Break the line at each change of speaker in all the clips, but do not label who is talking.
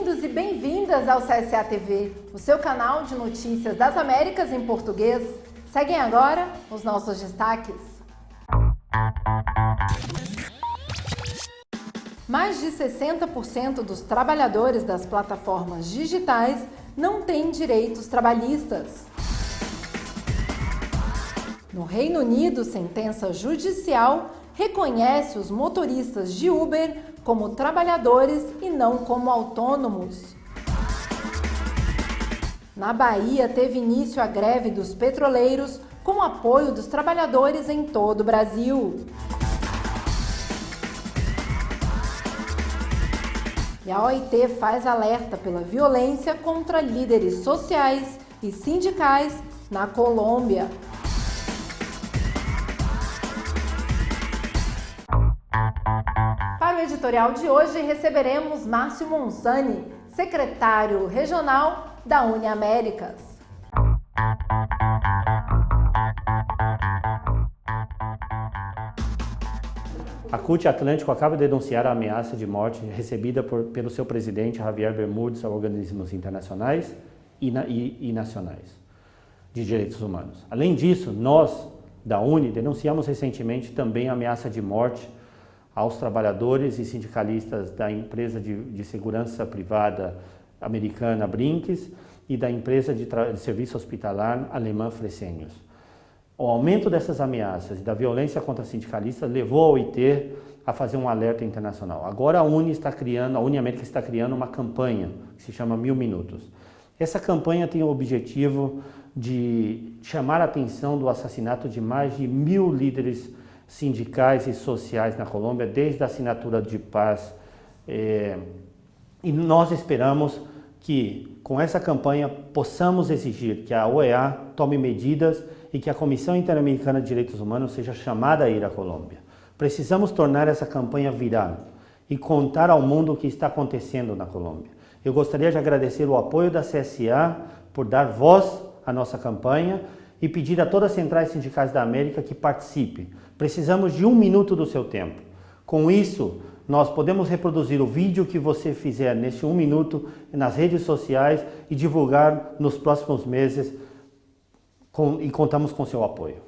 Bem-vindos e bem-vindas ao CSA TV, o seu canal de notícias das Américas em português. Seguem agora os nossos destaques. Mais de 60% dos trabalhadores das plataformas digitais não têm direitos trabalhistas. No Reino Unido, sentença judicial reconhece os motoristas de Uber como trabalhadores e não como autônomos. Na Bahia, teve início a greve dos petroleiros com apoio dos trabalhadores em todo o Brasil. E a OIT faz alerta pela violência contra líderes sociais e sindicais na Colômbia. Para o editorial de hoje, receberemos Márcio Monsani, secretário regional da Uniaméricas.
A CUT Atlântico acaba de denunciar a ameaça de morte recebida pelo seu presidente Javier Bermúdez a organismos internacionais e nacionais de direitos humanos. Além disso, nós, da UNE, denunciamos recentemente também a ameaça de morte aos trabalhadores e sindicalistas da empresa de segurança privada americana Brink's e da empresa de serviço hospitalar alemã Fresenius. O aumento dessas ameaças e da violência contra sindicalistas levou a OIT a fazer um alerta internacional. Agora a Uniamérica está criando uma campanha que se chama 1000 Minutos. Essa campanha tem o objetivo de chamar a atenção do assassinato de mais de 1000 líderes sindicais e sociais na Colômbia, desde a assinatura de paz. E nós esperamos que, com essa campanha, possamos exigir que a OEA tome medidas e que a Comissão Interamericana de Direitos Humanos seja chamada a ir à Colômbia. Precisamos tornar essa campanha viral e contar ao mundo o que está acontecendo na Colômbia. Eu gostaria de agradecer o apoio da CSA por dar voz à nossa campanha e pedir a todas as centrais sindicais da América que participem. Precisamos de 1 minuto do seu tempo. Com isso, nós podemos reproduzir o vídeo que você fizer nesse 1 minuto nas redes sociais e divulgar nos próximos meses e contamos com seu apoio.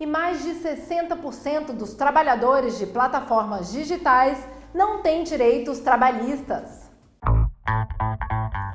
E mais de 60% dos trabalhadores de plataformas digitais não têm direitos trabalhistas.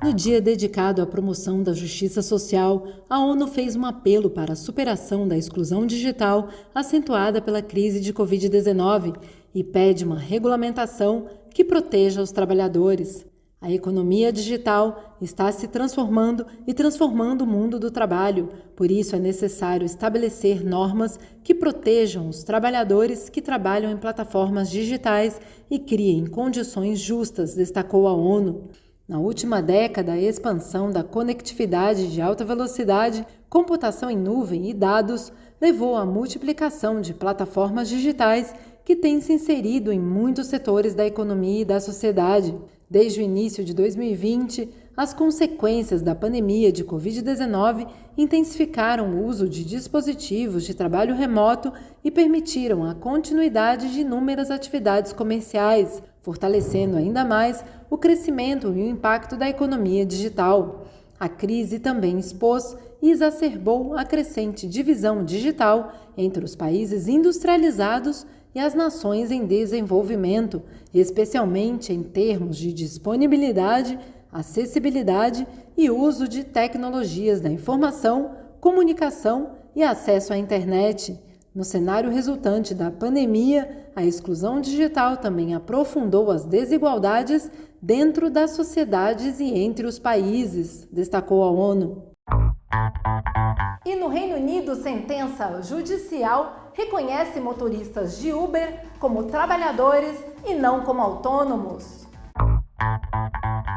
No dia dedicado à promoção da justiça social, a ONU fez um apelo para a superação da exclusão digital acentuada pela crise de Covid-19 e pede uma regulamentação que proteja os trabalhadores. A economia digital está se transformando e transformando o mundo do trabalho. Por isso, é necessário estabelecer normas que protejam os trabalhadores que trabalham em plataformas digitais e criem condições justas, destacou a ONU. Na última década, a expansão da conectividade de alta velocidade, computação em nuvem e dados levou à multiplicação de plataformas digitais que têm se inserido em muitos setores da economia e da sociedade. Desde o início de 2020, as consequências da pandemia de Covid-19 intensificaram o uso de dispositivos de trabalho remoto e permitiram a continuidade de inúmeras atividades comerciais, fortalecendo ainda mais o crescimento e o impacto da economia digital. A crise também expôs e exacerbou a crescente divisão digital entre os países industrializados e as nações em desenvolvimento, especialmente em termos de disponibilidade, acessibilidade e uso de tecnologias da informação, comunicação e acesso à internet. No cenário resultante da pandemia, a exclusão digital também aprofundou as desigualdades dentro das sociedades e entre os países, destacou a ONU. E no Reino Unido, sentença judicial reconhece motoristas de Uber como trabalhadores e não como autônomos.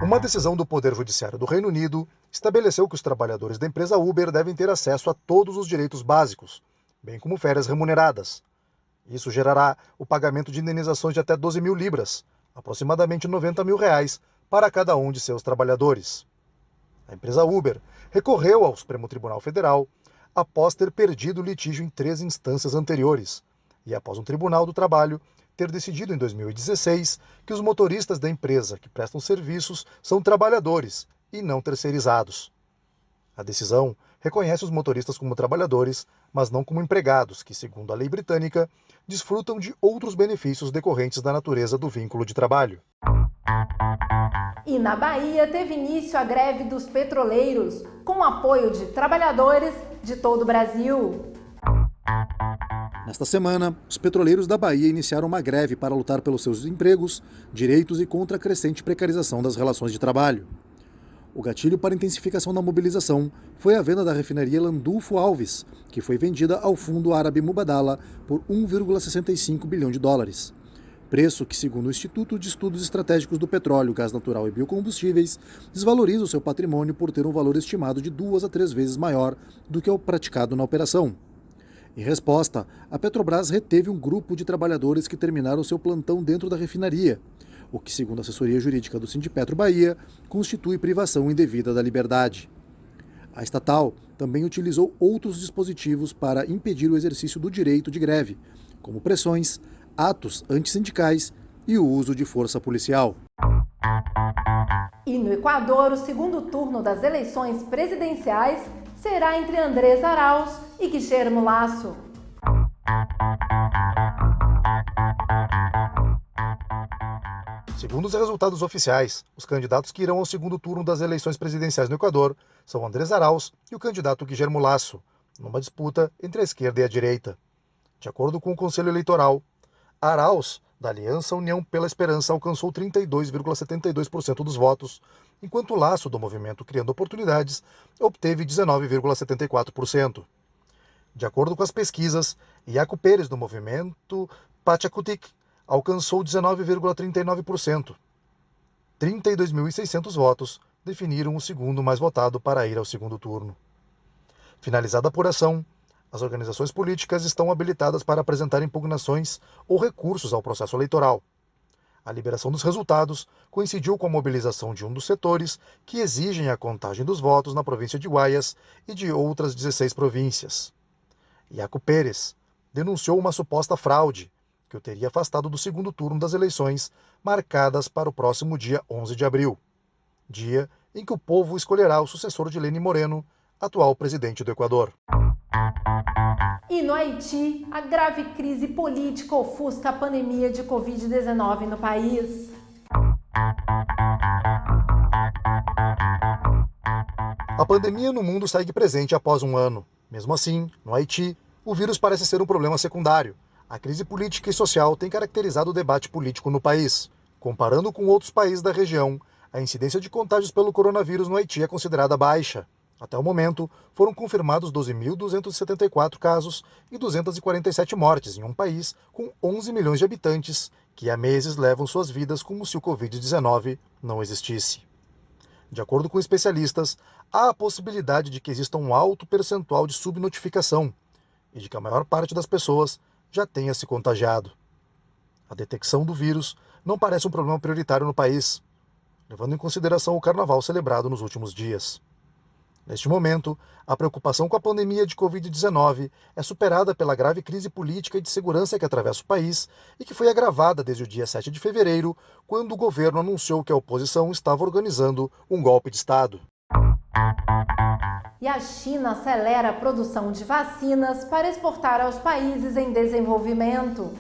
Uma decisão do Poder Judiciário do Reino Unido estabeleceu que os trabalhadores da empresa Uber devem ter acesso a todos os direitos básicos, bem como férias remuneradas. Isso gerará o pagamento de indenizações de até 12 mil libras, aproximadamente 90 mil reais, para cada um de seus trabalhadores. A empresa Uber recorreu ao Supremo Tribunal Federal após ter perdido o litígio em 3 instâncias anteriores e após um tribunal do trabalho ter decidido em 2016 que os motoristas da empresa que prestam serviços são trabalhadores e não terceirizados. A decisão reconhece os motoristas como trabalhadores, mas não como empregados, que, segundo a lei britânica, desfrutam de outros benefícios decorrentes da natureza do vínculo de trabalho.
E na Bahia teve início a greve dos petroleiros, com apoio de trabalhadores de todo o Brasil.
Nesta semana, os petroleiros da Bahia iniciaram uma greve para lutar pelos seus empregos, direitos e contra a crescente precarização das relações de trabalho. O gatilho para a intensificação da mobilização foi a venda da refinaria Landulfo Alves, que foi vendida ao fundo árabe Mubadala por 1,65 bilhão de dólares. Preço que, segundo o Instituto de Estudos Estratégicos do Petróleo, Gás Natural e Biocombustíveis, desvaloriza o seu patrimônio por ter um valor estimado de 2 a 3 vezes maior do que o praticado na operação. Em resposta, a Petrobras reteve um grupo de trabalhadores que terminaram seu plantão dentro da refinaria, o que, segundo a assessoria jurídica do Sindipetro Bahia, constitui privação indevida da liberdade. A estatal também utilizou outros dispositivos para impedir o exercício do direito de greve, como pressões, atos antissindicais e o uso de força policial.
E no Equador, o segundo turno das eleições presidenciais será entre Andrés Arauz e Guillermo Lasso.
Segundo os resultados oficiais, os candidatos que irão ao segundo turno das eleições presidenciais no Equador são Andrés Arauz e o candidato Guillermo Lasso, numa disputa entre a esquerda e a direita. De acordo com o Conselho Eleitoral, Arauz, da Aliança União pela Esperança, alcançou 32,72% dos votos, enquanto Lasso, do movimento Criando Oportunidades, obteve 19,74%. De acordo com as pesquisas, Iaco Pérez, do movimento Pachacutic, alcançou 19,39%. 32.600 votos definiram o segundo mais votado para ir ao segundo turno. Finalizada a apuração, as organizações políticas estão habilitadas para apresentar impugnações ou recursos ao processo eleitoral. A liberação dos resultados coincidiu com a mobilização de um dos setores que exigem a contagem dos votos na província de Guayas e de outras 16 províncias. Iaco Pérez denunciou uma suposta fraude que o teria afastado do segundo turno das eleições marcadas para o próximo dia 11 de abril, dia em que o povo escolherá o sucessor de Lenín Moreno, atual presidente do Equador.
E no Haiti, a grave crise política ofusca a pandemia de Covid-19 no país.
A pandemia no mundo segue presente após um ano. Mesmo assim, no Haiti, o vírus parece ser um problema secundário. A crise política e social tem caracterizado o debate político no país. Comparando com outros países da região, a incidência de contágios pelo coronavírus no Haiti é considerada baixa. Até o momento, foram confirmados 12.274 casos e 247 mortes em um país com 11 milhões de habitantes, que há meses levam suas vidas como se o Covid-19 não existisse. De acordo com especialistas, há a possibilidade de que exista um alto percentual de subnotificação e de que a maior parte das pessoas já tenha se contagiado. A detecção do vírus não parece um problema prioritário no país, levando em consideração o carnaval celebrado nos últimos dias. Neste momento, a preocupação com a pandemia de Covid-19 é superada pela grave crise política e de segurança que atravessa o país e que foi agravada desde o dia 7 de fevereiro, quando o governo anunciou que a oposição estava organizando um golpe de Estado.
E a China acelera a produção de vacinas para exportar aos países em desenvolvimento.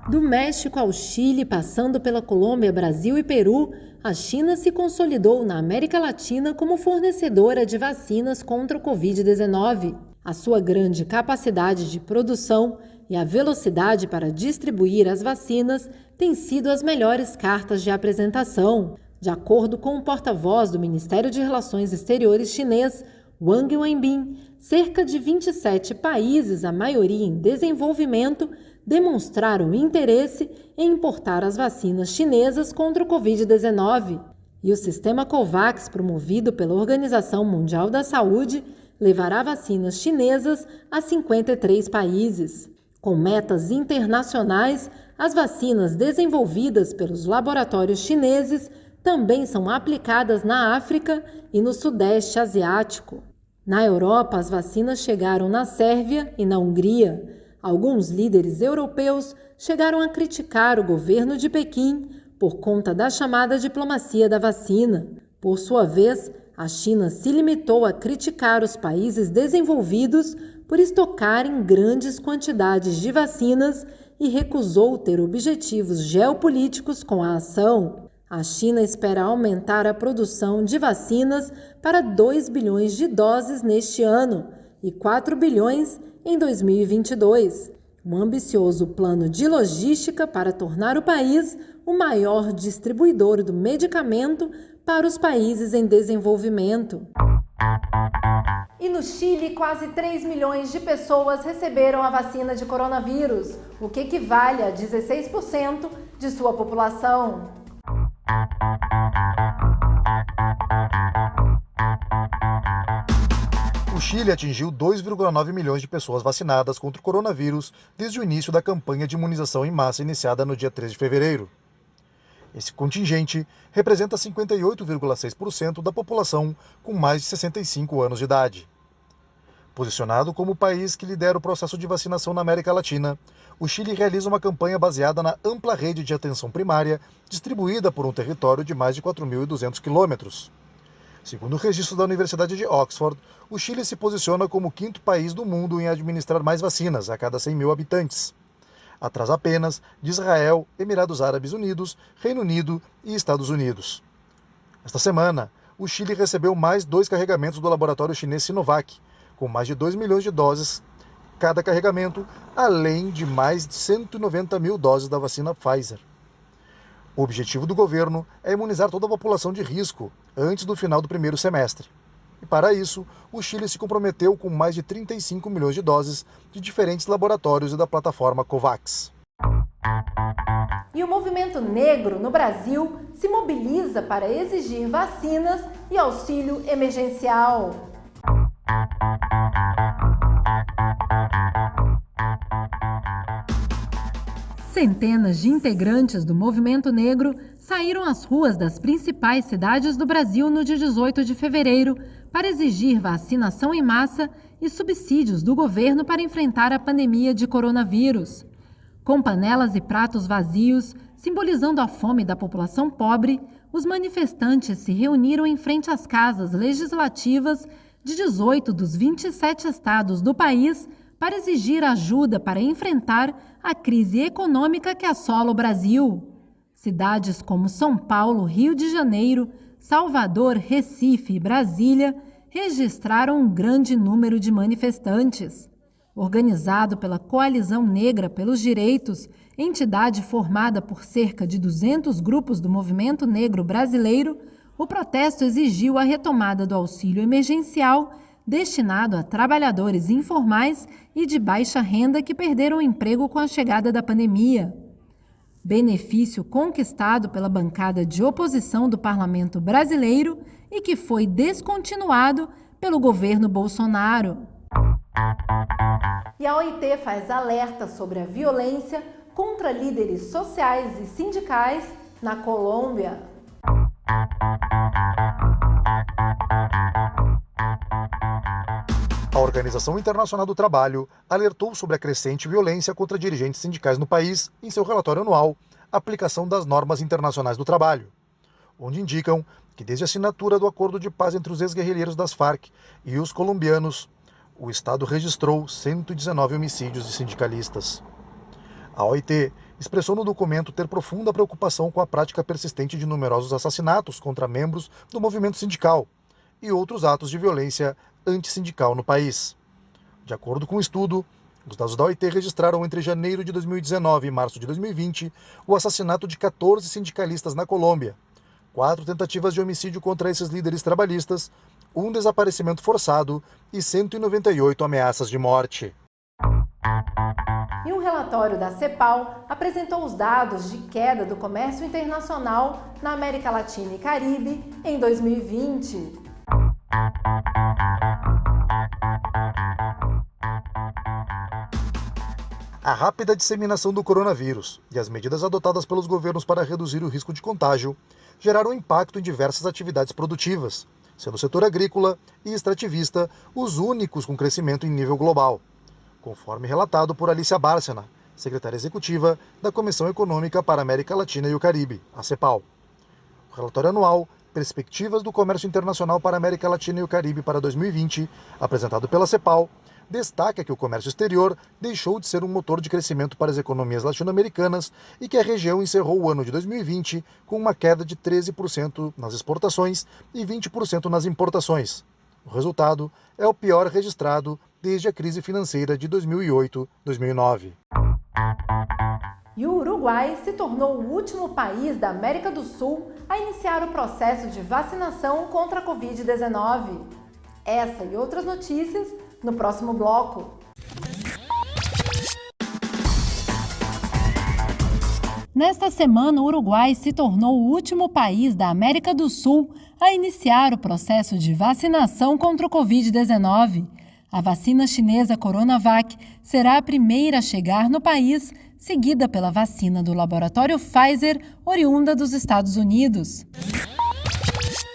Do México ao Chile, passando pela Colômbia, Brasil e Peru, a China se consolidou na América Latina como fornecedora de vacinas contra o Covid-19. A sua grande capacidade de produção e a velocidade para distribuir as vacinas têm sido as melhores cartas de apresentação. De acordo com o porta-voz do Ministério de Relações Exteriores chinês, Wang Wenbin, cerca de 27 países, a maioria em desenvolvimento, demonstraram interesse em importar as vacinas chinesas contra o Covid-19. E o sistema COVAX, promovido pela Organização Mundial da Saúde, levará vacinas chinesas a 53 países. Com metas internacionais, as vacinas desenvolvidas pelos laboratórios chineses também são aplicadas na África e no Sudeste Asiático. Na Europa, as vacinas chegaram na Sérvia e na Hungria. Alguns líderes europeus chegaram a criticar o governo de Pequim por conta da chamada diplomacia da vacina. Por sua vez, a China se limitou a criticar os países desenvolvidos por estocarem grandes quantidades de vacinas e recusou ter objetivos geopolíticos com a ação. A China espera aumentar a produção de vacinas para 2 bilhões de doses neste ano e 4 bilhões em 2022. Um ambicioso plano de logística para tornar o país o maior distribuidor do medicamento para os países em desenvolvimento. E no Chile, quase 3 milhões de pessoas receberam a vacina de coronavírus, o que equivale a 16% de sua população.
O Chile atingiu 2,9 milhões de pessoas vacinadas contra o coronavírus desde o início da campanha de imunização em massa iniciada no dia 3 de fevereiro. Esse contingente representa 58,6% da população com mais de 65 anos de idade. Posicionado como o país que lidera o processo de vacinação na América Latina, o Chile realiza uma campanha baseada na ampla rede de atenção primária distribuída por um território de mais de 4.200 quilômetros. Segundo o registro da Universidade de Oxford, o Chile se posiciona como o 5º país do mundo em administrar mais vacinas a cada 100 mil habitantes, atrás apenas de Israel, Emirados Árabes Unidos, Reino Unido e Estados Unidos. Esta semana, o Chile recebeu mais 2 carregamentos do laboratório chinês Sinovac, com mais de 2 milhões de doses cada carregamento, além de mais de 190 mil doses da vacina Pfizer. O objetivo do governo é imunizar toda a população de risco antes do final do primeiro semestre. E para isso, o Chile se comprometeu com mais de 35 milhões de doses de diferentes laboratórios e da plataforma COVAX.
E o movimento negro no Brasil se mobiliza para exigir vacinas e auxílio emergencial. Centenas de integrantes do movimento negro saíram às ruas das principais cidades do Brasil no dia 18 de fevereiro para exigir vacinação em massa e subsídios do governo para enfrentar a pandemia de coronavírus. Com panelas e pratos vazios, simbolizando a fome da população pobre, os manifestantes se reuniram em frente às casas legislativas de 18 dos 27 estados do país para exigir ajuda para enfrentar a crise econômica que assola o Brasil. Cidades como São Paulo, Rio de Janeiro, Salvador, Recife e Brasília registraram um grande número de manifestantes. Organizado pela Coalizão Negra pelos Direitos, entidade formada por cerca de 200 grupos do movimento negro brasileiro, o protesto exigiu a retomada do auxílio emergencial destinado a trabalhadores informais e de baixa renda que perderam o emprego com a chegada da pandemia. Benefício conquistado pela bancada de oposição do Parlamento brasileiro e que foi descontinuado pelo governo Bolsonaro. E a OIT faz alerta sobre a violência contra líderes sociais e sindicais na Colômbia.
A Organização Internacional do Trabalho alertou sobre a crescente violência contra dirigentes sindicais no país em seu relatório anual, Aplicação das Normas Internacionais do Trabalho, onde indicam que desde a assinatura do acordo de paz entre os ex-guerrilheiros das Farc e os colombianos, o Estado registrou 119 homicídios de sindicalistas. A OIT expressou no documento ter profunda preocupação com a prática persistente de numerosos assassinatos contra membros do movimento sindical e outros atos de violência antissindical no país. De acordo com o estudo, os dados da OIT registraram entre janeiro de 2019 e março de 2020 o assassinato de 14 sindicalistas na Colômbia, 4 tentativas de homicídio contra esses líderes trabalhistas, 1 desaparecimento forçado e 198 ameaças de morte.
E um relatório da CEPAL apresentou os dados de queda do comércio internacional na América Latina e Caribe em 2020.
A rápida disseminação do coronavírus e as medidas adotadas pelos governos para reduzir o risco de contágio geraram impacto em diversas atividades produtivas, sendo o setor agrícola e extrativista os únicos com crescimento em nível global, conforme relatado por Alicia Bárcena, secretária executiva da Comissão Econômica para a América Latina e o Caribe, a CEPAL. O relatório anual Perspectivas do Comércio Internacional para a América Latina e o Caribe para 2020, apresentado pela CEPAL, destaca que o comércio exterior deixou de ser um motor de crescimento para as economias latino-americanas e que a região encerrou o ano de 2020 com uma queda de 13% nas exportações e 20% nas importações. O resultado é o pior registrado desde a crise financeira de 2008-2009.
E o Uruguai se tornou o último país da América do Sul a iniciar o processo de vacinação contra a Covid-19. Essa e outras notícias no próximo bloco. Nesta semana, o Uruguai se tornou o último país da América do Sul a iniciar o processo de vacinação contra o Covid-19. A vacina chinesa Coronavac será a primeira a chegar no país, seguida pela vacina do laboratório Pfizer, oriunda dos Estados Unidos.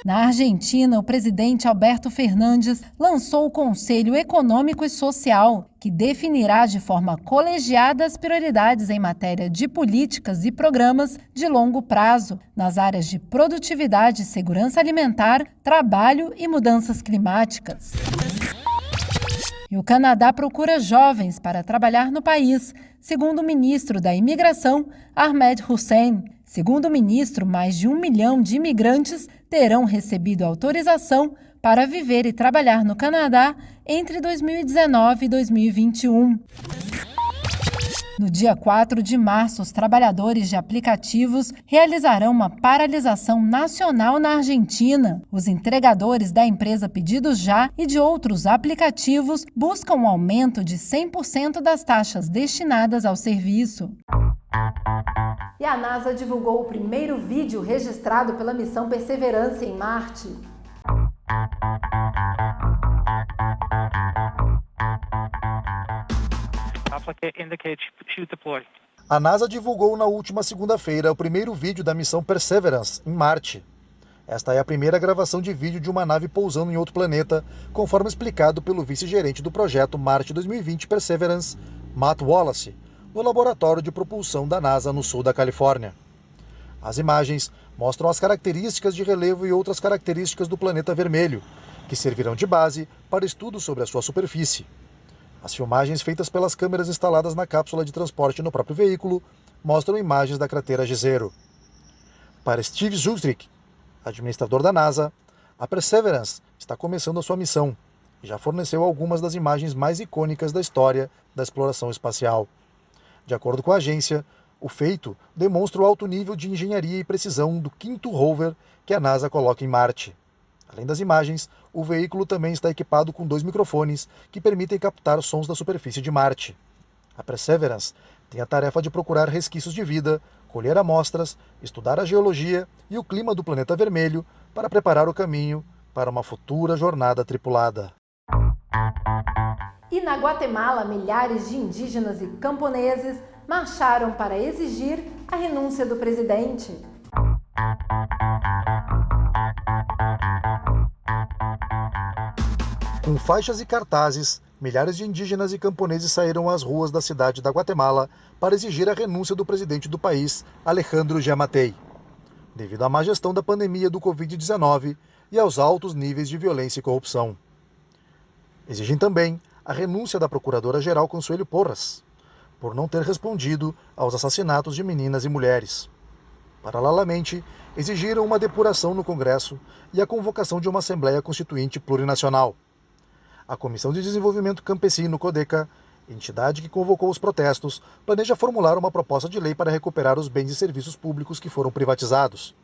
Na Argentina, o presidente Alberto Fernandes lançou o Conselho Econômico e Social, que definirá de forma colegiada as prioridades em matéria de políticas e programas de longo prazo, nas áreas de produtividade e segurança alimentar, trabalho e mudanças climáticas. E o Canadá procura jovens para trabalhar no país, segundo o ministro da Imigração, Ahmed Hussein. Segundo o ministro, mais de 1 milhão de imigrantes terão recebido autorização para viver e trabalhar no Canadá entre 2019 e 2021. No dia 4 de março, os trabalhadores de aplicativos realizarão uma paralisação nacional na Argentina. Os entregadores da empresa Pedidos Já e de outros aplicativos buscam um aumento de 100% das taxas destinadas ao serviço. E a NASA divulgou o primeiro vídeo registrado pela missão Perseverance em Marte.
A NASA divulgou na última segunda-feira o primeiro vídeo da missão Perseverance em Marte. Esta é a primeira gravação de vídeo de uma nave pousando em outro planeta, conforme explicado pelo vice-gerente do projeto Marte 2020 Perseverance, Matt Wallace, no laboratório de propulsão da NASA no sul da Califórnia. As imagens mostram as características de relevo e outras características do planeta vermelho, que servirão de base para estudos sobre a sua superfície. As filmagens feitas pelas câmeras instaladas na cápsula de transporte no próprio veículo mostram imagens da cratera Jezero. Para Steve Zurich, administrador da NASA, a Perseverance está começando a sua missão e já forneceu algumas das imagens mais icônicas da história da exploração espacial. De acordo com a agência, o feito demonstra o alto nível de engenharia e precisão do 5º rover que a NASA coloca em Marte. Além das imagens, o veículo também está equipado com 2 microfones que permitem captar sons da superfície de Marte. A Perseverance tem a tarefa de procurar resquícios de vida, colher amostras, estudar a geologia e o clima do planeta vermelho para preparar o caminho para uma futura jornada tripulada.
E na Guatemala, milhares de indígenas e camponeses marcharam para exigir a renúncia do presidente.
Com faixas e cartazes, milhares de indígenas e camponeses saíram às ruas da cidade da Guatemala para exigir a renúncia do presidente do país, Alejandro Giammattei, devido à má gestão da pandemia do Covid-19 e aos altos níveis de violência e corrupção. Exigem também a renúncia da procuradora-geral Consuelo Porras, por não ter respondido aos assassinatos de meninas e mulheres. Paralelamente, exigiram uma depuração no Congresso e a convocação de uma Assembleia Constituinte Plurinacional. A Comissão de Desenvolvimento Campesino, CODECA, entidade que convocou os protestos, planeja formular uma proposta de lei para recuperar os bens e serviços públicos que foram privatizados.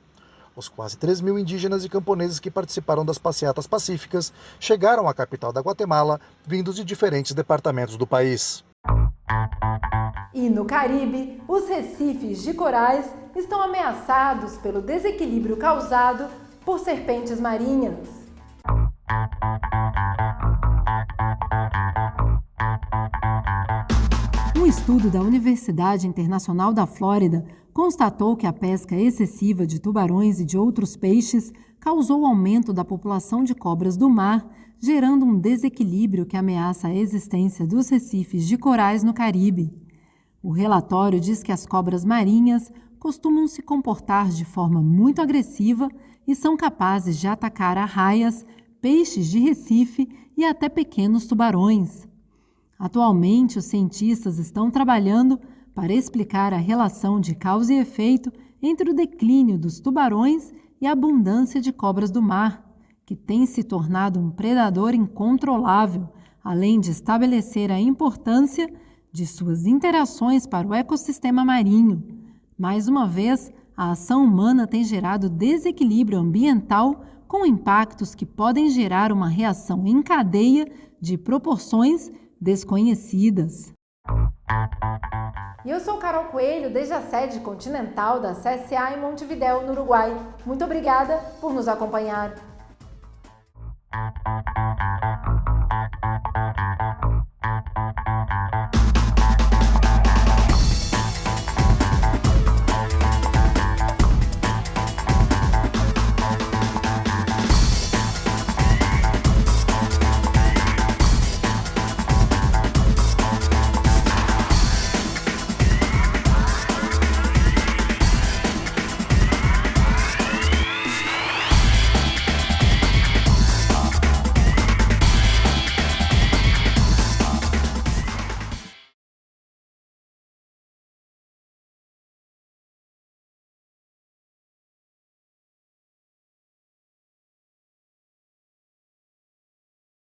Os quase 3 mil indígenas e camponeses que participaram das passeatas pacíficas chegaram à capital da Guatemala, vindos de diferentes departamentos do país.
E no Caribe, os recifes de corais estão ameaçados pelo desequilíbrio causado por serpentes marinhas. Um estudo da Universidade Internacional da Flórida constatou que a pesca excessiva de tubarões e de outros peixes causou aumento da população de cobras do mar, gerando um desequilíbrio que ameaça a existência dos recifes de corais no Caribe. O relatório diz que as cobras marinhas costumam se comportar de forma muito agressiva e são capazes de atacar arraias, peixes de recife e até pequenos tubarões. Atualmente, os cientistas estão trabalhando para explicar a relação de causa e efeito entre o declínio dos tubarões e a abundância de cobras do mar, que tem se tornado um predador incontrolável, além de estabelecer a importância de suas interações para o ecossistema marinho. Mais uma vez, a ação humana tem gerado desequilíbrio ambiental com impactos que podem gerar uma reação em cadeia de proporções desconhecidas. E eu sou Carol Coelho, desde a sede continental da CSA em Montevidéu, no Uruguai. Muito obrigada por nos acompanhar.